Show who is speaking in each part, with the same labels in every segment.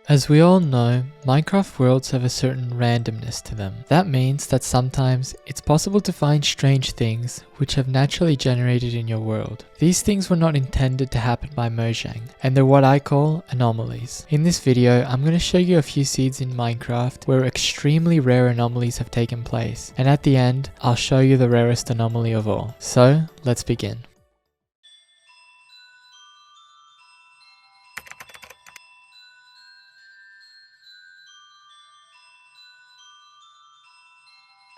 Speaker 1: As we all know, Minecraft worlds have a certain randomness to them. That means that sometimes it's possible to find strange things which have naturally generated in your world. These things were not intended to happen by Mojang, and they're what I call anomalies. In this video, I'm going to show you a few seeds in Minecraft where extremely rare anomalies have taken place, and at the end, I'll show you the rarest anomaly of all. So, let's begin.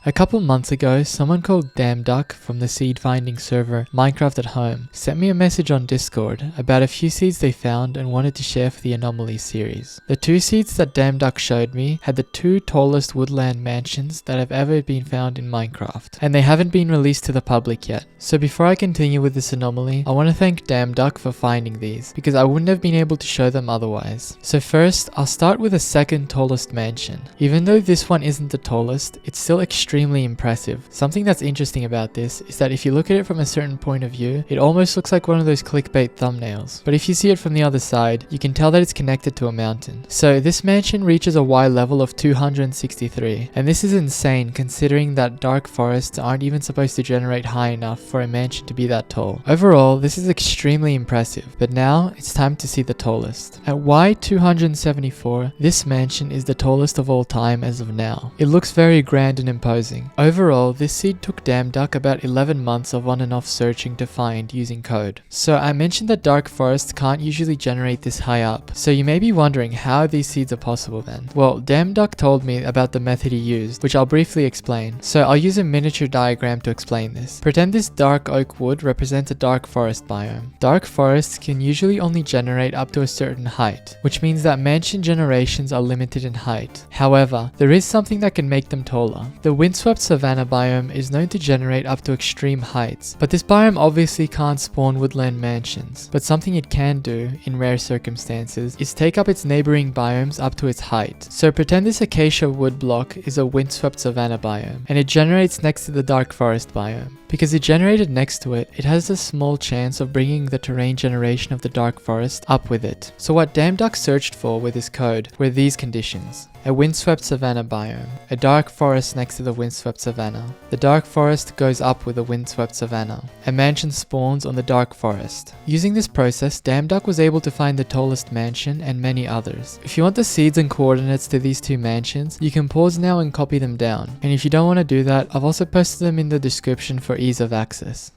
Speaker 1: A couple months ago, someone called DamnDuck from the seed finding server Minecraft at Home sent me a message on Discord about a few seeds they found and wanted to share for the Anomaly series. The two seeds that DamnDuck showed me had the two tallest woodland mansions that have ever been found in Minecraft, and they haven't been released to the public yet. So before I continue with this anomaly, I want to thank DamnDuck for finding these, because I wouldn't have been able to show them otherwise. So first, I'll start with the second tallest mansion. Even though this one isn't the tallest, it's still extremely impressive. Something that's interesting about this is that if you look at it from a certain point of view, it almost looks like one of those clickbait thumbnails. But if you see it from the other side, you can tell that it's connected to a mountain. So this mansion reaches a Y level of 263, and this is insane considering that dark forests aren't even supposed to generate high enough for a mansion to be that tall. Overall, this is extremely impressive, but now it's time to see the tallest. At Y 274, this mansion is the tallest of all time as of now. It looks very grand and imposing. Overall, this seed took DamnDuck about 11 months of on and off searching to find using code. So I mentioned that dark forests can't usually generate this high up, so you may be wondering how these seeds are possible then. Well, DamnDuck told me about the method he used, which I'll briefly explain. So I'll use a miniature diagram to explain this. Pretend this dark oak wood represents a dark forest biome. Dark forests can usually only generate up to a certain height, which means that mansion generations are limited in height. However, there is something that can make them taller. The windswept savanna biome is known to generate up to extreme heights, but this biome obviously can't spawn woodland mansions. But something it can do, in rare circumstances, is take up its neighboring biomes up to its height. So pretend this acacia wood block is a windswept savanna biome, and it generates next to the dark forest biome. Because it generated next to it, it has a small chance of bringing the terrain generation of the dark forest up with it. So what DamnDuck searched for with his code were these conditions: a windswept savanna biome, a dark forest next to the windswept savanna, the dark forest goes up with the windswept savanna, a mansion spawns on the dark forest. Using this process, DamnDuck was able to find the tallest mansion and many others. If you want the seeds and coordinates to these two mansions, you can pause now and copy them down. And if you don't want to do that, I've also posted them in the description for ease of access.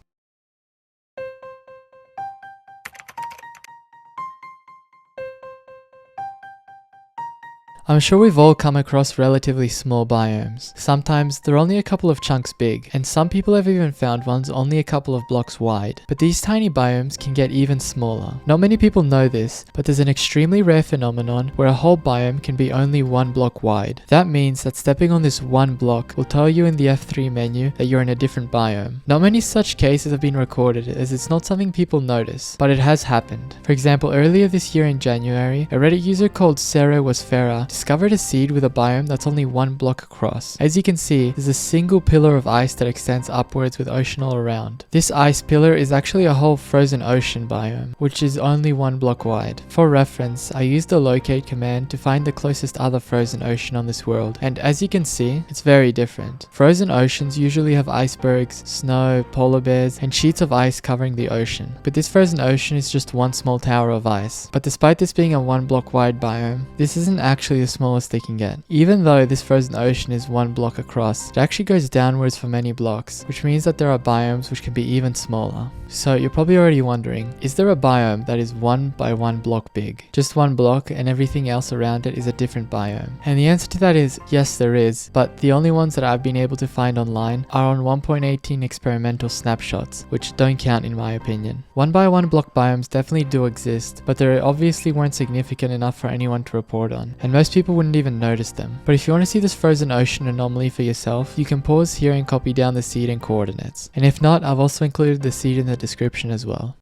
Speaker 1: I'm sure we've all come across relatively small biomes. Sometimes they're only a couple of chunks big, and some people have even found ones only a couple of blocks wide. But these tiny biomes can get even smaller. Not many people know this, but there's an extremely rare phenomenon where a whole biome can be only one block wide. That means that stepping on this one block will tell you in the F3 menu that you're in a different biome. Not many such cases have been recorded, as it's not something people notice, but it has happened. For example, earlier this year in January, a Reddit user called Sarah Was Farah discovered a seed with a biome that's only one block across. As you can see, there's a single pillar of ice that extends upwards with ocean all around. This ice pillar is actually a whole frozen ocean biome, which is only one block wide. For reference, I used the locate command to find the closest other frozen ocean on this world, and as you can see, it's very different. Frozen oceans usually have icebergs, snow, polar bears, and sheets of ice covering the ocean. But this frozen ocean is just one small tower of ice. But despite this being a one block wide biome, this isn't actually the smallest they can get. Even though this frozen ocean is one block across, it actually goes downwards for many blocks, which means that there are biomes which can be even smaller. So you're probably already wondering, is there a biome that is 1 by 1 block big? Just one block and everything else around it is a different biome? And the answer to that is yes, there is, but the only ones that I've been able to find online are on 1.18 experimental snapshots, which don't count in my opinion. 1 by 1 block biomes definitely do exist, but they obviously weren't significant enough for anyone to report on, and most people wouldn't even notice them. But if you want to see this frozen ocean anomaly for yourself, you can pause here and copy down the seed and coordinates. And if not, I've also included the seed in the description as well.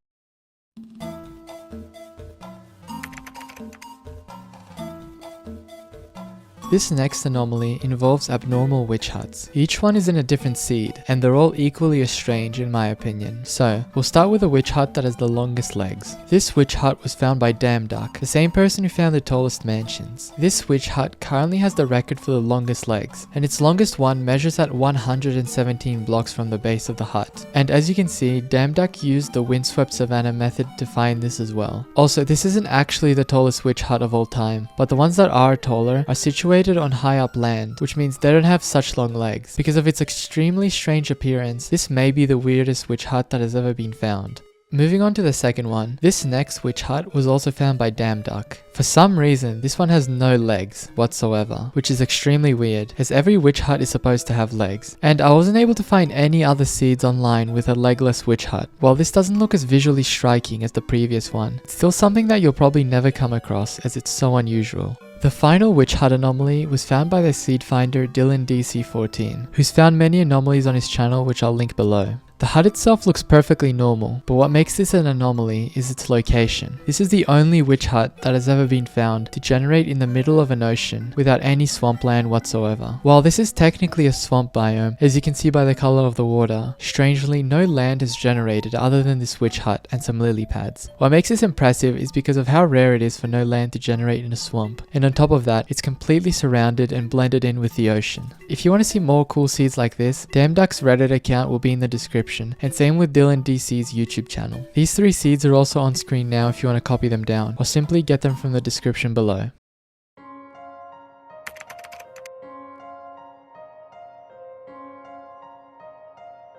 Speaker 1: This next anomaly involves abnormal witch huts. Each one is in a different seed, and they're all equally as strange in my opinion. So, we'll start with a witch hut that has the longest legs. This witch hut was found by Damn Duck, the same person who found the tallest mansions. This witch hut currently has the record for the longest legs, and its longest one measures at 117 blocks from the base of the hut. And as you can see, Damn Duck used the windswept savanna method to find this as well. Also, this isn't actually the tallest witch hut of all time, but the ones that are taller are situated on high up land, which means they don't have such long legs. Because of its extremely strange appearance, this may be the weirdest witch hut that has ever been found. Moving on to the second one, this next witch hut was also found by Damn Duck. For some reason, this one has no legs whatsoever, which is extremely weird, as every witch hut is supposed to have legs. And I wasn't able to find any other seeds online with a legless witch hut. While this doesn't look as visually striking as the previous one, it's still something that you'll probably never come across as it's so unusual. The final witch hut anomaly was found by the seed finder Dylan DC14, who's found many anomalies on his channel which I'll link below. The hut itself looks perfectly normal, but what makes this an anomaly is its location. This is the only witch hut that has ever been found to generate in the middle of an ocean without any swampland whatsoever. While this is technically a swamp biome, as you can see by the color of the water, strangely no land has generated other than this witch hut and some lily pads. What makes this impressive is because of how rare it is for no land to generate in a swamp, and on top of that, it's completely surrounded and blended in with the ocean. If you want to see more cool seeds like this, Damn Duck's Reddit account will be in the description, and same with Dylan DC's YouTube channel. These 3 seeds are also on screen now if you want to copy them down, or simply get them from the description below.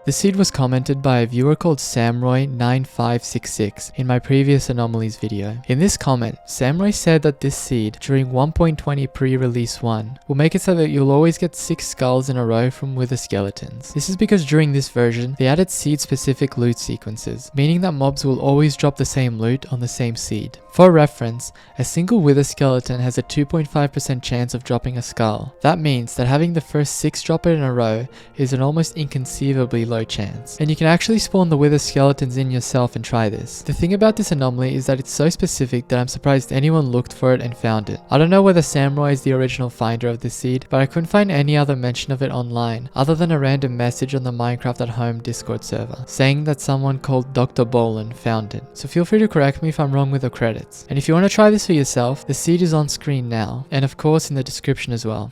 Speaker 1: The seed was commented by a viewer called Samroy9566 in my previous anomalies video. In this comment, Samroy said that this seed, during 1.20 pre-release 1, will make it so that you'll always get 6 skulls in a row from wither skeletons. This is because during this version, they added seed-specific loot sequences, meaning that mobs will always drop the same loot on the same seed. For reference, a single wither skeleton has a 2.5% chance of dropping a skull. That means that having the first 6 drop it in a row is an almost inconceivably low chance. And you can actually spawn the wither skeletons in yourself and try this. The thing about this anomaly is that it's so specific that I'm surprised anyone looked for it and found it. I don't know whether Samroy is the original finder of this seed, but I couldn't find any other mention of it online other than a random message on the Minecraft at Home Discord server saying that someone called Dr. Bolan found it. So feel free to correct me if I'm wrong with the credits. And if you want to try this for yourself, the seed is on screen now, and of course in the description as well.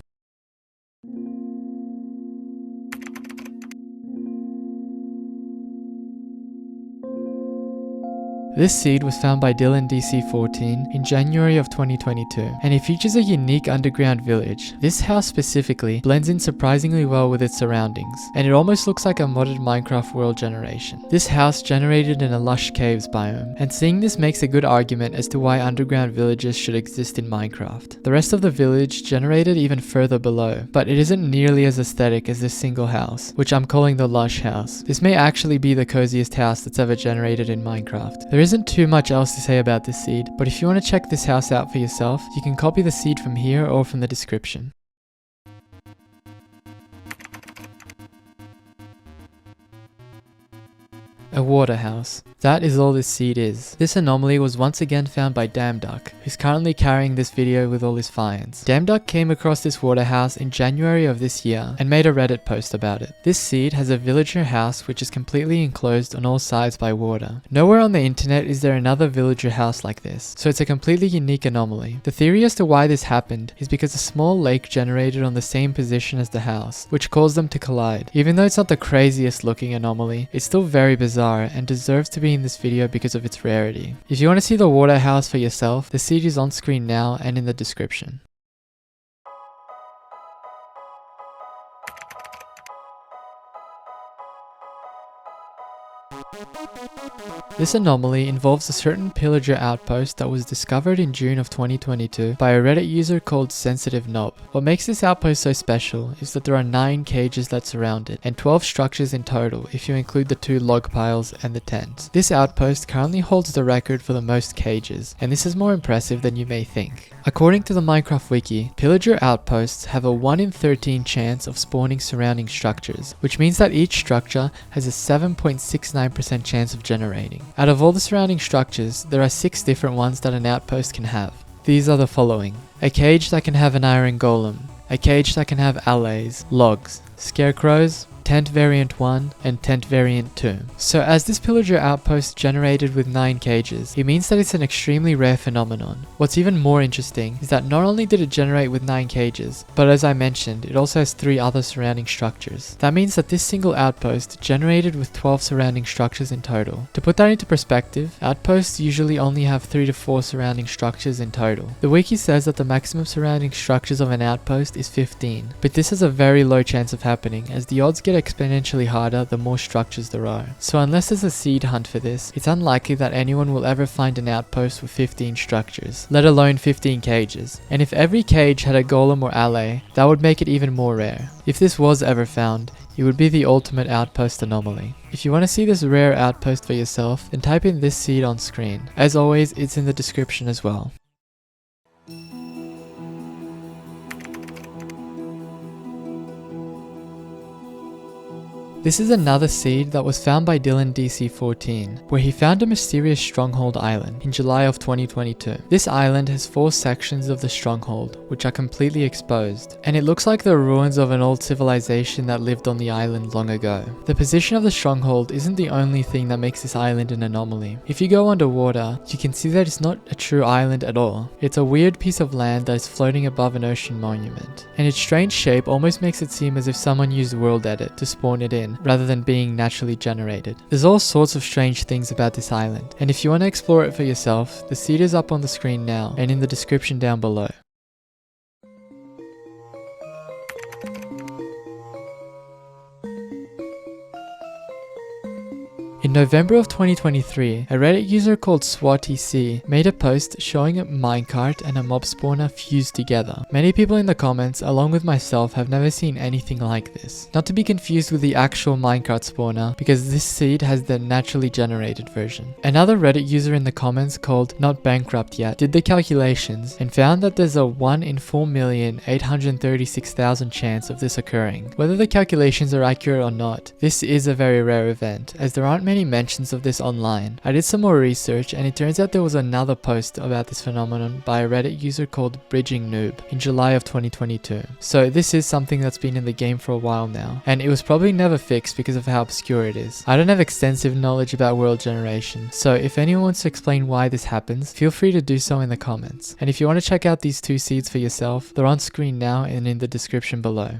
Speaker 1: This seed was found by Dylan DC14 in January of 2022, and it features a unique underground village. This house specifically blends in surprisingly well with its surroundings, and it almost looks like a modded Minecraft world generation. This house generated in a lush caves biome, and seeing this makes a good argument as to why underground villages should exist in Minecraft. The rest of the village generated even further below, but it isn't nearly as aesthetic as this single house, which I'm calling the lush house. This may actually be the coziest house that's ever generated in Minecraft. There isn't too much else to say about this seed, but if you want to check this house out for yourself, you can copy the seed from here or from the description. A water house. That is all this seed is. This anomaly was once again found by Damn Duck, who's currently carrying this video with all his finds. Damn Duck came across this water house in January of this year and made a Reddit post about it. This seed has a villager house which is completely enclosed on all sides by water. Nowhere on the internet is there another villager house like this, so it's a completely unique anomaly. The theory as to why this happened is because a small lake generated on the same position as the house, which caused them to collide. Even though it's not the craziest looking anomaly, it's still very bizarre and deserves to be in this video because of its rarity. If you want to see the water house for yourself, the seed is on screen now and in the description. This anomaly involves a certain pillager outpost that was discovered in June of 2022 by a Reddit user called Sensitive Knob. What makes this outpost so special is that there are 9 cages that surround it, and 12 structures in total if you include the 2 log piles and the tent. This outpost currently holds the record for the most cages, and this is more impressive than you may think. According to the Minecraft wiki, pillager outposts have a 1 in 13 chance of spawning surrounding structures, which means that each structure has a 7.69% chance of generating. Out of all the surrounding structures, there are 6 different ones that an outpost can have. These are the following: a cage that can have an iron golem, a cage that can have allays, logs, scarecrows, Tent Variant 1, and Tent Variant 2. So as this pillager outpost generated with 9 cages, it means that it's an extremely rare phenomenon. What's even more interesting is that not only did it generate with 9 cages, but as I mentioned, it also has 3 other surrounding structures. That means that this single outpost generated with 12 surrounding structures in total. To put that into perspective, outposts usually only have 3 to 4 surrounding structures in total. The wiki says that the maximum surrounding structures of an outpost is 15, but this has a very low chance of happening as the odds get exponentially harder the more structures there are. So unless there's a seed hunt for this, it's unlikely that anyone will ever find an outpost with 15 structures, let alone 15 cages. And if every cage had a golem or allay, that would make it even more rare. If this was ever found, it would be the ultimate outpost anomaly. If you want to see this rare outpost for yourself, then type in this seed on screen. As always, it's in the description as well. This is another seed that was found by Dylan DC14, where he found a mysterious stronghold island in July of 2022. This island has 4 sections of the stronghold, which are completely exposed, and it looks like the ruins of an old civilization that lived on the island long ago. The position of the stronghold isn't the only thing that makes this island an anomaly. If you go underwater, you can see that it's not a true island at all. It's a weird piece of land that is floating above an ocean monument, and its strange shape almost makes it seem as if someone used World Edit to spawn it in, rather than being naturally generated. There's all sorts of strange things about this island, and if you want to explore it for yourself, the seed is up on the screen now and in the description down below. In November of 2023, a Reddit user called SwatTC made a post showing a minecart and a mob spawner fused together. Many people in the comments, along with myself, have never seen anything like this. Not to be confused with the actual minecart spawner, because this seed has the naturally generated version. Another Reddit user in the comments called Not Bankrupt Yet did the calculations and found that there's a 1 in 4,836,000 chance of this occurring. Whether the calculations are accurate or not, this is a very rare event, as there aren't many mentions of this online. I did some more research and it turns out there was another post about this phenomenon by a Reddit user called Bridging Noob in July of 2022. So this is something that's been in the game for a while now, and it was probably never fixed because of how obscure it is. I don't have extensive knowledge about world generation, so if anyone wants to explain why this happens, feel free to do so in the comments. And if you want to check out these 2 seeds for yourself, they're on screen now and in the description below.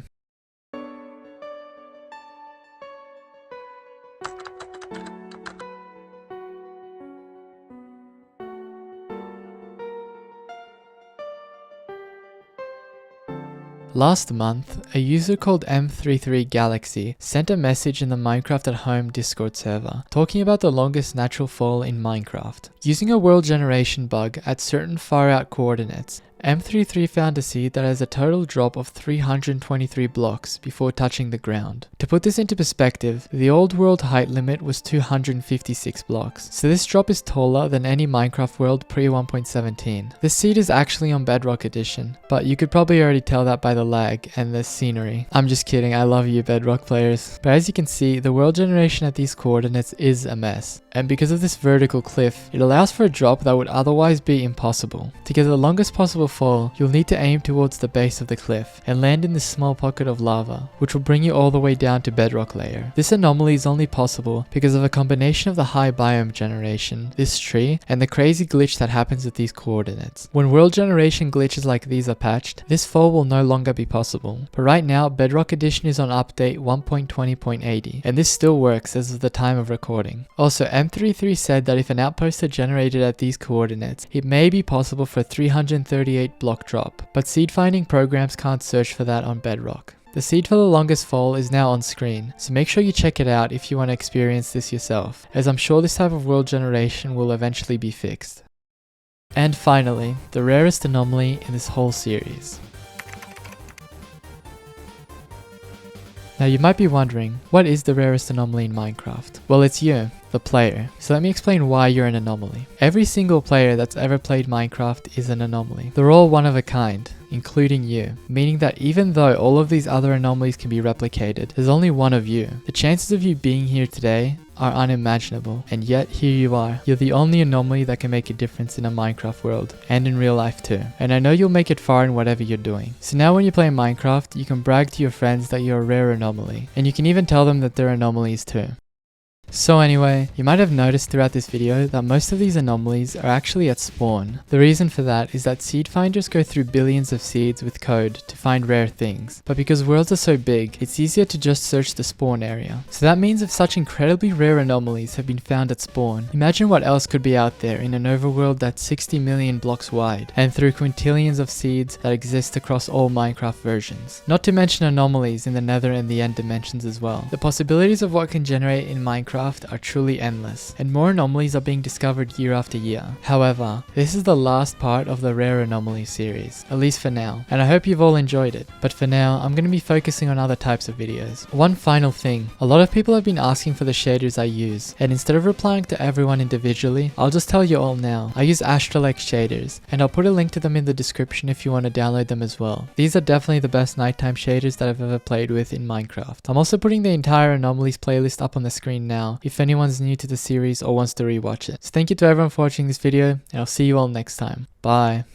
Speaker 1: Last month, a user called M33Galaxy sent a message in the Minecraft at Home Discord server talking about the longest natural fall in Minecraft. Using a world generation bug at certain far out coordinates, M33 found a seed that has a total drop of 323 blocks before touching the ground. To put this into perspective, the old world height limit was 256 blocks, so this drop is taller than any Minecraft world pre 1.17. This seed is actually on Bedrock Edition, but you could probably already tell that by the lag and the scenery. I'm just kidding, I love you Bedrock players. But as you can see, the world generation at these coordinates is a mess, and because of this vertical cliff, it allows for a drop that would otherwise be impossible. To get the longest possible fall, you'll need to aim towards the base of the cliff and land in this small pocket of lava, which will bring you all the way down to bedrock layer. This anomaly is only possible because of a combination of the high biome generation, this tree, and the crazy glitch that happens at these coordinates. When world generation glitches like these are patched, this fall will no longer be possible. But right now, Bedrock Edition is on update 1.20.80, and this still works as of the time of recording. Also, M33 said that if an outpost are generated at these coordinates, it may be possible for a 338 block drop, but seed finding programs can't search for that on Bedrock. The seed for the longest fall is now on screen, so make sure you check it out if you want to experience this yourself, as I'm sure this type of world generation will eventually be fixed. And finally, the rarest anomaly in this whole series. Now you might be wondering, what is the rarest anomaly in Minecraft? Well, it's you, the player. So let me explain why you're an anomaly. Every single player that's ever played Minecraft is an anomaly. They're all one of a kind, including you, meaning that even though all of these other anomalies can be replicated, there's only one of you. The chances of you being here today are unimaginable, and yet here you are. You're the only anomaly that can make a difference in a Minecraft world, and in real life too. And I know you'll make it far in whatever you're doing. So now when you play Minecraft, you can brag to your friends that you're a rare anomaly, and you can even tell them that they're anomalies too. So anyway, you might have noticed throughout this video that most of these anomalies are actually at spawn. The reason for that is that seed finders go through billions of seeds with code to find rare things, but because worlds are so big, it's easier to just search the spawn area. So that means if such incredibly rare anomalies have been found at spawn, imagine what else could be out there in an overworld that's 60 million blocks wide, and through quintillions of seeds that exist across all Minecraft versions. Not to mention anomalies in the nether and the end dimensions as well. The possibilities of what can generate in Minecraft are truly endless, and more anomalies are being discovered year after year. However, this is the last part of the Rare Anomaly series, at least for now, and I hope you've all enjoyed it. But for now, I'm going to be focusing on other types of videos. One final thing, a lot of people have been asking for the shaders I use, and instead of replying to everyone individually, I'll just tell you all now. I use Astralex shaders, and I'll put a link to them in the description if you want to download them as well. These are definitely the best nighttime shaders that I've ever played with in Minecraft. I'm also putting the entire Anomalies playlist up on the screen now, if anyone's new to the series or wants to rewatch it. So thank you to everyone for watching this video, and I'll see you all next time. Bye.